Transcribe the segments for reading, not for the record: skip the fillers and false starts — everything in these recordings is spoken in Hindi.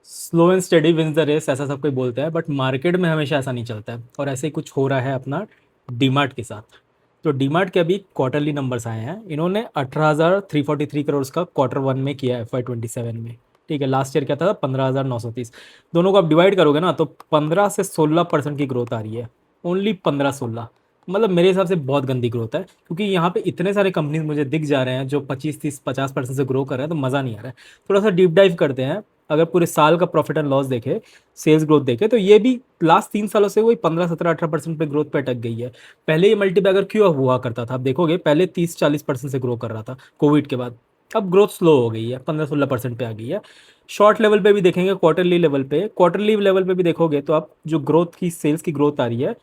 Slow and steady wins the race, ऐसा सब कोई बोलता है, बट मार्केट में हमेशा ऐसा नहीं चलता है, और ऐसे ही कुछ हो रहा है अपना डीमार्ट के साथ। तो डीमार्ट के अभी क्वार्टरली नंबर्स आए हैं, इन्होंने 18,343 करोड़ का क्वार्टर वन में किया है FY 2027 में। ठीक है, लास्ट ईयर क्या था, 15,930। दोनों को आप डिवाइड करोगे ना तो 15 से 16% की ग्रोथ आ रही है। ओनली 15-16, मतलब मेरे हिसाब से बहुत गंदी ग्रोथ है, क्योंकि यहाँ पे इतने सारे कंपनीज मुझे दिख जा रहे हैं जो 25-30-50% से ग्रो कर रहे हैं, तो मज़ा नहीं आ रहा है। थोड़ा सा डीप डाइव करते हैं। अगर पूरे साल का प्रॉफिट एंड लॉस देखे, सेल्स ग्रोथ देखे, तो ये भी लास्ट 3 सालों से वही 15-17-18% पे ग्रोथ पे अटक गई है। पहले ये मल्टीबैगर क्यों हुआ करता था, आप देखोगे पहले 30-40% से ग्रो कर रहा था कोविड के बाद। अब ग्रोथ स्लो हो गई है, 15-16% पे आ गई है। शॉर्ट लेवल पे भी देखेंगे, क्वार्टरली लेवल पे भी देखोगे तो आप जो ग्रोथ की, सेल्स की ग्रोथ आ रही है,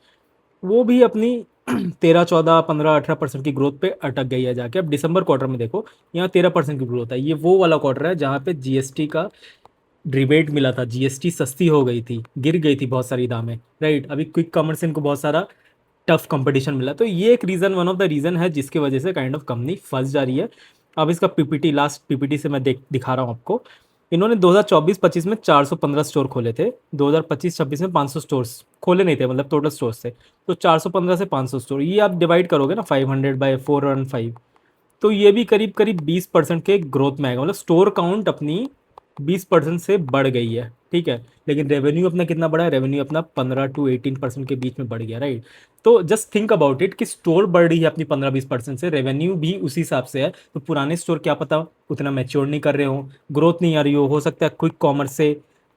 वो भी अपनी 13-14-15-18% की ग्रोथ पे अटक गई है जाके। अब दिसंबर क्वार्टर में देखो, यहाँ 13% की ग्रोथ है। ये वो वाला क्वार्टर है जहाँ पे जीएसटी का रिबेट मिला था, जीएसटी सस्ती हो गई थी, गिर गई थी बहुत सारी दामें। राइट, अभी क्विक कॉमर्स इनको बहुत सारा टफ कंपटीशन मिला, तो ये एक reason, one of the reason है जिसकी वजह से काइंड ऑफ कंपनी फंस जा रही है। अब इसका पीपीटी, लास्ट पीपीटी से मैं दिखा रहा हूँ आपको। इन्होंने 2024-25 में 415 स्टोर खोले थे, 2025-26 में 500 स्टोर्स खोले नहीं थे, मतलब टोटल स्टोर्स थे। तो 415 से 500 स्टोर, ये आप डिवाइड करोगे ना 500/415, तो ये भी करीब करीब 20% के ग्रोथ में आएगा, मतलब स्टोर काउंट अपनी 20% से बढ़ गई है। ठीक है, लेकिन रेवेन्यू अपना कितना बढ़ा है, रेवेन्यू अपना 15-18% के बीच में बढ़ गया। राइट, तो जस्ट थिंक अबाउट इट कि स्टोर बढ़ रही है अपनी 15-20% से, रेवेन्यू भी उसी हिसाब से है, तो पुराने स्टोर क्या पता उतना मैच्योर नहीं कर रहे हो, ग्रोथ नहीं आ रही हो सकता है क्विक कॉमर्स से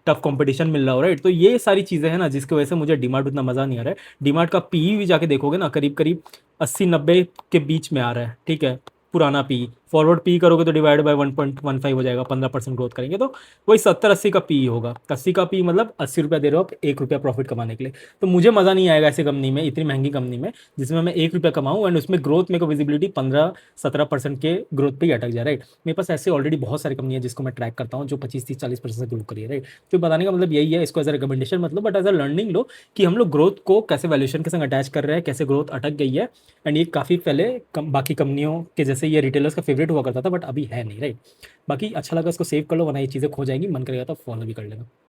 टफ कंपटीशन मिल रहा हो। राइट, तो ये सारी चीज़ें हैं ना जिसकी वजह से मुझे डीमार्ट उतना मज़ा नहीं आ रहा है। डीमार्ट का पी भी जाके देखोगे ना, करीब करीब 80-90 के बीच में आ रहा है। ठीक है, पुराना पी, फॉरवर्ड पी करोगे तो डिवाइड बाय 1.15 हो जाएगा, 15% ग्रोथ करेंगे तो वही 70-80 का पी होगा। 80 का पी मतलब 80 रुपया दे रहे हो आप 1 रुपया प्रॉफिट कमाने के लिए। तो मुझे मज़ा नहीं आएगा ऐसी कंपनी में, इतनी महंगी कंपनी में, जिसमें मैं 1 रुपया कमाऊँ एंड उसमें ग्रोथ मेरे को विजिबिलिटी 15-17% के ग्रोथ पे ही अटक जाए। राइट, मेरे पास ऐसे ऑलरेडी बहुत सारी कंपनी है जिसको मैं ट्रैक करता हूँ जो 25-30-40% से ग्रो करी है। राइट, तो बताने का मतलब यही है, इसको एज अ रिकमेंडेशन मतलब, बट एज अ लर्निंग लो कि हम लोग ग्रोथ को कैसे वैल्यूएशन के संग अटैच कर रहे हैं, कैसे ग्रोथ अटक गई है। एंड ये काफ़ी पहले बाकी कंपनियों के जैसे ये रिटेलर्स का फेवरेट हुआ करता था, बट अभी है नहीं। राइट, बाकी अच्छा लगा, इसको सेव कर लो वरना ये चीज़ें खो जाएंगी, मन करेगा तो फॉलो भी कर लेना।